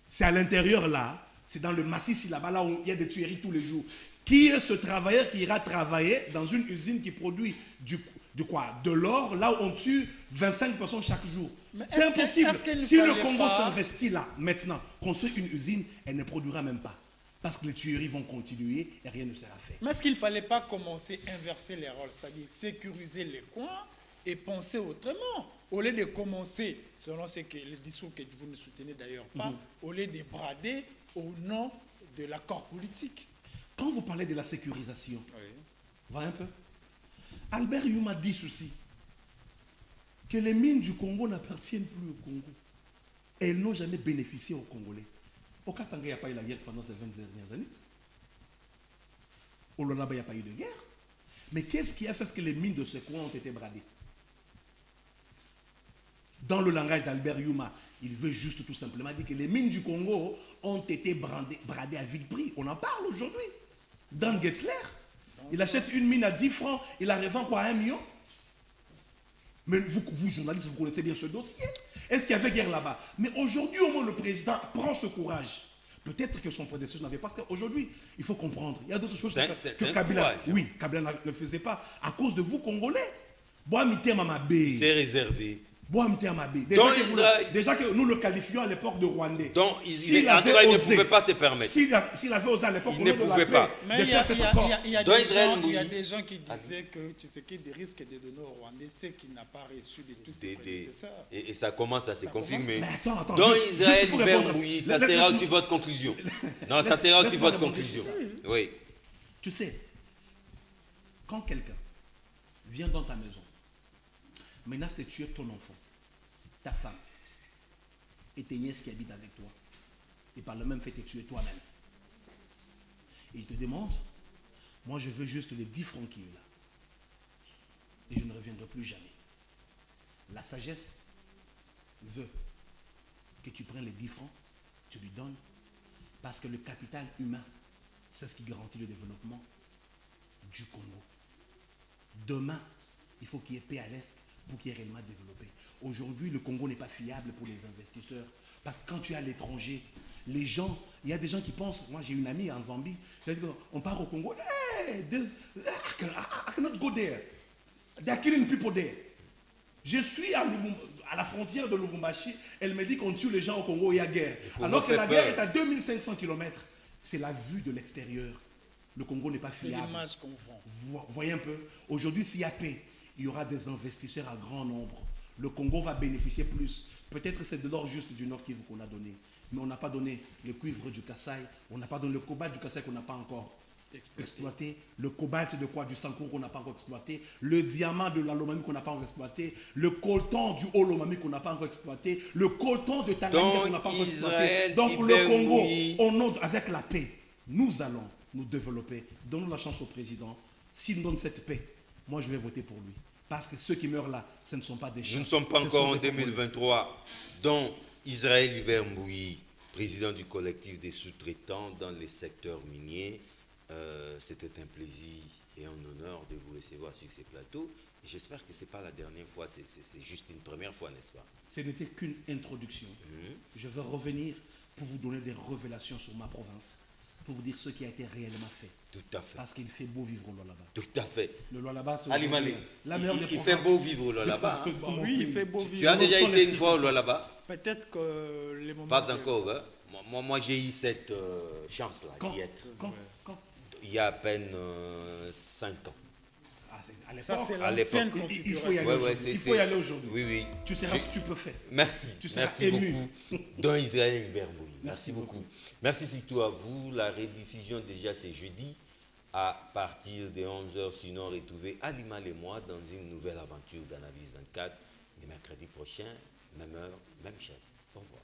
C'est à l'intérieur là, c'est dans le massif là-bas, là où il y a des tueries tous les jours. Qui est ce travailleur qui ira travailler dans une usine qui produit de l'or, là où on tue 25 personnes chaque jour? C'est impossible. Si le Congo s'investit là, maintenant, construire une usine, elle ne produira même pas. Parce que les tueries vont continuer et rien ne sera fait. Mais est-ce qu'il ne fallait pas commencer à inverser les rôles, c'est-à-dire sécuriser les coins et penser autrement, au lieu de commencer, selon le discours que vous ne soutenez d'ailleurs pas, au lieu de brader au nom de l'accord politique? Quand vous parlez de la sécurisation, voyez un peu, Albert Yuma dit ceci, que les mines du Congo n'appartiennent plus au Congo. Et elles n'ont jamais bénéficié aux Congolais. Au Katanga, il n'y a pas eu la guerre pendant ces 20 dernières années. Au Lonaba, il n'y a pas eu de guerre. Mais qu'est-ce qui a fait que les mines de ce coin ont été bradées? Dans le langage d'Albert Yuma, il veut juste tout simplement dire que les mines du Congo ont été bradées à vil prix. On en parle aujourd'hui. Dan Getzler, il achète une mine à 10 francs, il la revend quoi, à 1 million? Mais vous, journalistes, vous connaissez bien ce dossier. Est-ce qu'il y avait guerre là-bas? Mais aujourd'hui, au moins, le président prend ce courage. Peut-être que son prédécesseur n'avait pas. Aujourd'hui, il faut comprendre. Il y a d'autres choses que Kabila, Kabila ne faisait pas. À cause de vous, Congolais. C'est réservé. Déjà que nous le qualifions à l'époque de Rwandais. Donc, il ne pouvait pas se permettre. S'il avait osé à l'époque, il ne pouvait pas. Mais il y a des gens qui disaient que Tshisekedi risque de donner au Rwandais ce qu'il n'a pas reçu de tous ses prédécesseurs. Et ça commence à se confirmer. Mais attends, donc Israël Mbembouyi, ça sera aussi votre conclusion. Non, ça sera aussi votre conclusion. Oui. Tu sais, quand quelqu'un vient dans ta maison, menace de tuer ton enfant, ta femme et tes nièces qui habitent avec toi, et par le même fait te tuer toi-même. Et il te demande, moi je veux juste les 10 francs qu'il y a là. Et je ne reviendrai plus jamais. La sagesse veut que tu prennes les 10 francs, tu lui donnes, parce que le capital humain, c'est ce qui garantit le développement du Congo. Demain, il faut qu'il y ait paix à l'Est pour qu'il y ait réellement développé. Aujourd'hui, le Congo n'est pas fiable pour les investisseurs. Parce que quand tu es à l'étranger, les gens, il y a des gens qui pensent, moi j'ai une amie en Zambie, on part au Congo, hey, I cannot go there. They are killing people there. Je suis à la frontière de Lubumbashi, elle me dit qu'on tue les gens au Congo, il y a guerre. Alors que la guerre est à 2500 km. C'est la vue de l'extérieur. Le Congo n'est pas fiable. C'est l'image qu'on vend. Vous voyez un peu. Aujourd'hui, s'il y a paix, il y aura des investisseurs à grand nombre. Le Congo va bénéficier plus. Peut-être c'est de l'or juste du Nord Kivu qu'on a donné. Mais on n'a pas donné le cuivre du Kasaï. On n'a pas donné le cobalt du Kasaï qu'on n'a pas encore exploité. Le cobalt de quoi? Du Sankour qu'on n'a pas encore exploité. Le diamant de la Lomami qu'on n'a pas encore exploité. Le coltan du Haut-Lomami qu'on n'a pas encore exploité. Le coltan de Tanganyika qu'on n'a pas encore exploité. Donc le Congo, avec la paix, nous allons nous développer. Donnons la chance au président. S'il nous donne cette paix, moi je vais voter pour lui. Parce que ceux qui meurent là, ce ne sont pas des gens. Nous ne sommes pas encore en 2023. Donc, Israël Mbembouyi, président du collectif des sous-traitants dans les secteurs miniers, c'était un plaisir et un honneur de vous recevoir sur ces plateaux. J'espère que ce n'est pas la dernière fois, c'est juste une première fois, n'est-ce pas? Ce n'était qu'une introduction. Je vais revenir pour vous donner des révélations sur ma province. Pour vous dire ce qui a été réellement fait. Tout à fait. Parce qu'il fait beau vivre au Lualaba. Tout à fait. Le Lualaba, c'est la meilleure des provinces. Il fait beau vivre au Lualaba. Oui, il fait beau vivre. Tu as déjà été une fois au Lualaba? Peut-être que les moments... Pas encore. Hein? Moi j'ai eu cette chance-là. Quand? Il y a à peine 5 ans. Ça, c'est l'ancienne configuration. Il faut y aller aujourd'hui. Oui. Tu seras stupéfait. Merci. Tu seras ému. Dans Israël Mbembouyi. Merci beaucoup. Merci surtout à vous. La rediffusion déjà c'est jeudi à partir de 11h. Sinon retrouver Alimal et moi dans une nouvelle aventure d'Analyse 24 le mercredi prochain, même heure, même chaîne. Au revoir.